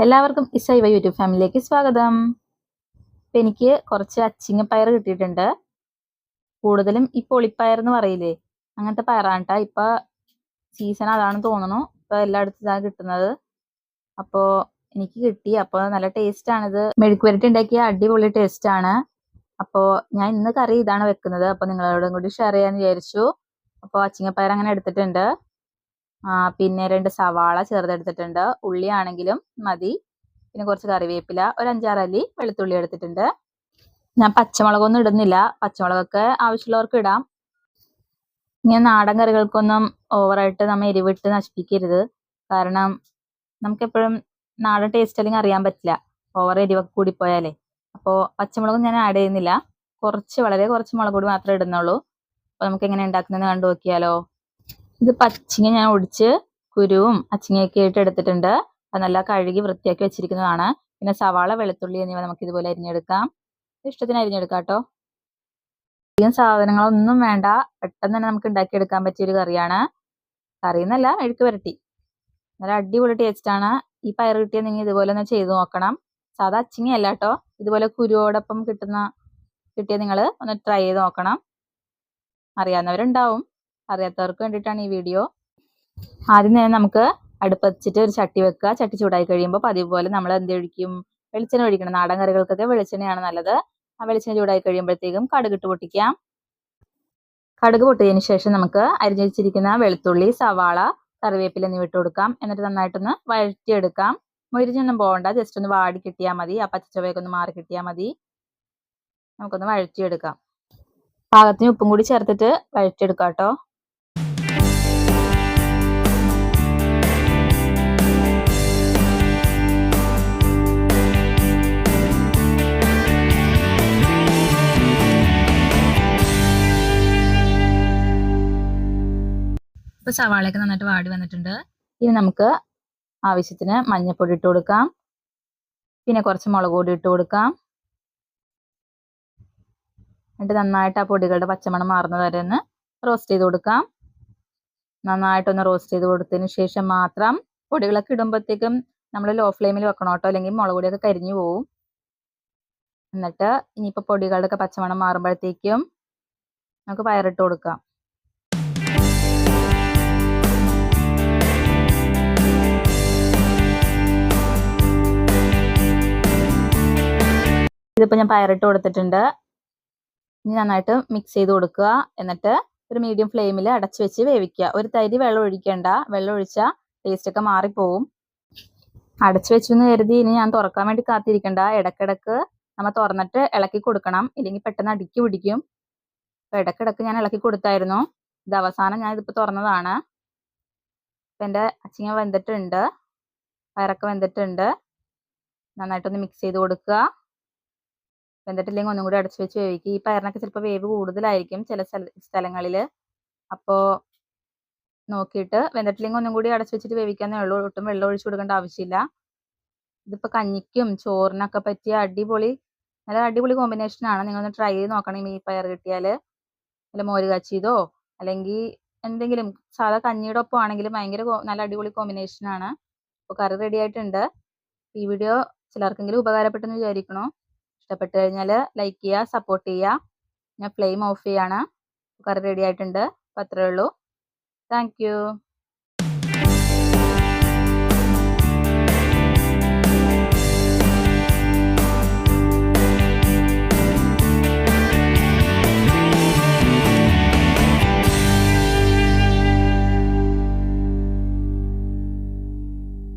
എല്ലാവർക്കും ഇസൈവ യൂട്യൂബ് ഫാമിലിയിലേക്ക് സ്വാഗതം. ഇപ്പം എനിക്ക് കുറച്ച് അച്ചിങ്ങപ്പയർ കിട്ടിയിട്ടുണ്ട്. കൂടുതലും ഈ പൊളിപ്പയർ എന്ന് പറയില്ലേ, അങ്ങനത്തെ പയറാണ് കേട്ടോ. ഇപ്പം സീസൺ അതാണെന്ന് തോന്നുന്നു. ഇപ്പം എല്ലായിടത്തും ഇതാണ് കിട്ടുന്നത്. അപ്പോൾ എനിക്ക് കിട്ടി. അപ്പോൾ നല്ല ടേസ്റ്റാണിത്. മെഴുക്ക് പുരട്ടി ഉണ്ടാക്കിയ അടിപൊളി ടേസ്റ്റാണ്. അപ്പോൾ ഞാൻ ഇന്ന് കറി ഇതാണ് വെക്കുന്നത്. അപ്പോൾ നിങ്ങളോടും കൂടി ഷെയർ ചെയ്യാമെന്ന് വിചാരിച്ചു. അപ്പോൾ അച്ചിങ്ങപ്പയർ അങ്ങനെ എടുത്തിട്ടുണ്ട്. പിന്നെ 2 സവാള ചെറുതെടുത്തിട്ടുണ്ട്. ഉള്ളി ആണെങ്കിലും മതി. പിന്നെ കുറച്ച് കറിവേപ്പില, ഒരു 5-6 അല്ലി വെളുത്തുള്ളി എടുത്തിട്ടുണ്ട്. ഞാൻ പച്ചമുളകൊന്നും ഇടുന്നില്ല. പച്ചമുളകൊക്കെ ആവശ്യമുള്ളവർക്ക് ഇടാം. ഇങ്ങനെ നാടൻ കറികൾക്കൊന്നും ഓവറായിട്ട് നമ്മൾ എരിവിട്ട് നശിപ്പിക്കരുത്. കാരണം നമുക്കെപ്പോഴും നാടൻ ടേസ്റ്റ് അല്ലെങ്കിൽ അറിയാൻ പറ്റില്ല, ഓവർ എരിവൊക്കെ കൂടിപ്പോയാലേ. അപ്പോൾ പച്ചമുളകും ഞാൻ ആഡ് ചെയ്യുന്നില്ല. വളരെ കുറച്ച് മുളക് പൊടി മാത്രമേ ഇടുന്നുള്ളൂ. അപ്പോൾ നമുക്ക് എങ്ങനെ ഉണ്ടാക്കുന്നതെന്ന് കണ്ടു നോക്കിയാലോ. ഇത് പച്ചിങ്ങ ഞാൻ ഒടിച്ച് കുരുവും അച്ചിങ്ങയൊക്കെ ആയിട്ട് എടുത്തിട്ടുണ്ട്. അത് നല്ല കഴുകി വൃത്തിയാക്കി വെച്ചിരിക്കുന്നതാണ്. പിന്നെ സവാള, വെളുത്തുള്ളി എന്നിവ നമുക്ക് ഇതുപോലെ അരിഞ്ഞെടുക്കാം. ഇഷ്ടത്തിന് അരിഞ്ഞെടുക്കാം കേട്ടോ. അധികം സാധനങ്ങളൊന്നും വേണ്ട, പെട്ടെന്ന് തന്നെ നമുക്ക് ഉണ്ടാക്കിയെടുക്കാൻ പറ്റിയൊരു കറിയാണ്. കറി എന്നല്ല, മെഴുക്ക് പുരട്ടി. നല്ല അടിപൊളി ടേസ്റ്റാണ്. ഈ പയർ കിട്ടിയാൽ നിങ്ങൾ ഇതുപോലെ ഒന്ന് ചെയ്ത് നോക്കണം. സാധാ അച്ചിങ്ങയല്ല കേട്ടോ, ഇതുപോലെ കുരുവോടൊപ്പം കിട്ടിയാൽ നിങ്ങൾ ഒന്ന് ട്രൈ ചെയ്ത് നോക്കണം. അറിയാവുന്നവരുണ്ടാവും, അറിയാത്തവർക്ക് വേണ്ടിയിട്ടാണ് ഈ വീഡിയോ. ആദ്യം തന്നെ നമുക്ക് അടുപ്പ് വെച്ചിട്ട് ഒരു ചട്ടി വെക്കുക. ചട്ടി ചൂടായി കഴിയുമ്പോൾ പതിവ് പോലെ നമ്മൾ എന്ത് ഒഴിക്കും? വെളിച്ചെണ്ണ ഒഴിക്കണം. നാടൻ കറികൾക്കൊക്കെ വെളിച്ചെണ്ണയാണ് നല്ലത്. ആ വെളിച്ചെണ്ണ ചൂടായി കഴിയുമ്പോഴത്തേക്കും കടുകിട്ട് പൊട്ടിക്കാം. കടുക് പൊട്ടിയതിന് ശേഷം നമുക്ക് അരിഞ്ഞു വെച്ചിരിക്കുന്ന വെളുത്തുള്ളി, സവാള, കറിവേപ്പില എന്നിവ ഇട്ട് കൊടുക്കാം. എന്നിട്ട് നന്നായിട്ടൊന്ന് വഴറ്റിയെടുക്കാം. മുരിഞ്ഞൊന്നും പോകണ്ട, ജസ്റ്റ് ഒന്ന് വാടി കിട്ടിയാൽ മതി. ആ പച്ചച്ചവയൊക്കെ ഒന്ന് മാറി കിട്ടിയാൽ മതി. നമുക്കൊന്ന് വഴറ്റിയെടുക്കാം. പാകത്തിന് ഉപ്പും കൂടി ചേർത്തിട്ട് വഴറ്റിയെടുക്കാം കേട്ടോ. ഇപ്പോൾ സവാളയൊക്കെ നന്നായിട്ട് വാടി വന്നിട്ടുണ്ട്. ഇനി നമുക്ക് ആവശ്യത്തിന് മഞ്ഞൾപ്പൊടി ഇട്ട് കൊടുക്കാം. പിന്നെ കുറച്ച് മുളക് പൊടി ഇട്ട് കൊടുക്കാം. എന്നിട്ട് നന്നായിട്ട് ആ പൊടികളുടെ പച്ചമണം മാറുന്നത് വരെ ഒന്ന് റോസ്റ്റ് ചെയ്ത് കൊടുക്കാം. നന്നായിട്ടൊന്ന് റോസ്റ്റ് ചെയ്ത് കൊടുത്തതിന് ശേഷം മാത്രം പൊടികളൊക്കെ ഇടുമ്പോഴത്തേക്കും നമ്മൾ ലോ ഫ്ലെയിമിൽ വെക്കണം കേട്ടോ, അല്ലെങ്കിൽ മുളക് പൊടിയൊക്കെ കരിഞ്ഞു പോവും. എന്നിട്ട് ഇനിയിപ്പോൾ പൊടികളുടെ ഒക്കെ പച്ചമണം മാറുമ്പോഴത്തേക്കും നമുക്ക് പയറിട്ട് കൊടുക്കാം. ഇതിപ്പോൾ ഞാൻ പയറിട്ട് കൊടുത്തിട്ടുണ്ട്. ഇനി നന്നായിട്ട് മിക്സ് ചെയ്ത് കൊടുക്കുക. എന്നിട്ട് ഒരു മീഡിയം ഫ്ലെയിമിൽ അടച്ചു വെച്ച് വേവിക്കുക. ഒരു തരി വെള്ളം ഒഴിക്കേണ്ട. വെള്ളം ഒഴിച്ചാൽ ടേസ്റ്റൊക്കെ മാറിപ്പോവും. അടച്ചു വെച്ചു എന്ന് കരുതി ഇനി ഞാൻ തുറക്കാൻ വേണ്ടി കാത്തിരിക്കണ്ട. ഇടയ്ക്കിടയ്ക്ക് നമ്മൾ തുറന്നിട്ട് ഇളക്കി കൊടുക്കണം, ഇല്ലെങ്കിൽ പെട്ടെന്ന് അടുക്കി പിടിക്കും. അപ്പോൾ ഇടയ്ക്കിടയ്ക്ക് ഞാൻ ഇളക്കി കൊടുത്തായിരുന്നു. ഇത് അവസാനം ഞാൻ ഇതിപ്പോൾ തുറന്നതാണ്. ഇപ്പം എൻ്റെ അച്ചിങ്ങ വെന്തിട്ടുണ്ട്, പയറൊക്കെ വെന്തിട്ടുണ്ട്. നന്നായിട്ടൊന്ന് മിക്സ് ചെയ്ത് കൊടുക്കുക. വെന്തിട്ടില്ലെങ്കിൽ ഒന്നും കൂടി അടച്ചു വെച്ച് വേവിക്കുക. ഈ പയറിനൊക്കെ ചിലപ്പോൾ വേവ് കൂടുതലായിരിക്കും ചില സ്ഥലങ്ങളിൽ. അപ്പോൾ നോക്കിയിട്ട് വെന്തിട്ടില്ലെങ്കിൽ ഒന്നും കൂടി അടച്ചു വെച്ചിട്ട് വേവിക്കാന്നേ ഉള്ളൂ. ഒട്ടും വെള്ളം ഒഴിച്ചു കൊടുക്കേണ്ട ആവശ്യമില്ല. ഇതിപ്പോൾ കഞ്ഞിക്കും ചോറിനൊക്കെ പറ്റിയ നല്ല അടിപൊളി കോമ്പിനേഷനാണ്. നിങ്ങളൊന്ന് ട്രൈ ചെയ്ത് നോക്കണം. ഈ പയർ കിട്ടിയാൽ നല്ല മോര് കാച്ചിയതോ അല്ലെങ്കിൽ എന്തെങ്കിലും സാധാ കഞ്ഞിയുടെ ഒപ്പം ആണെങ്കിലും നല്ല അടിപൊളി കോമ്പിനേഷനാണ്. അപ്പോൾ കറി റെഡി ആയിട്ടുണ്ട്. ഈ വീഡിയോ ചിലർക്കെങ്കിലും ഉപകാരപ്പെട്ടെന്ന് വിചാരിക്കണു. ഇഷ്ടപ്പെട്ട് കഴിഞ്ഞാൽ ലൈക്ക് ചെയ്യുക, സപ്പോർട്ട് ചെയ്യുക. ഞാൻ ഫ്ലെയിം ഓഫ് ചെയ്യാണ്. കറി റെഡി ആയിട്ടുണ്ട്. അപ്പോൾ അത്രയേ ഉള്ളൂ. Thank you.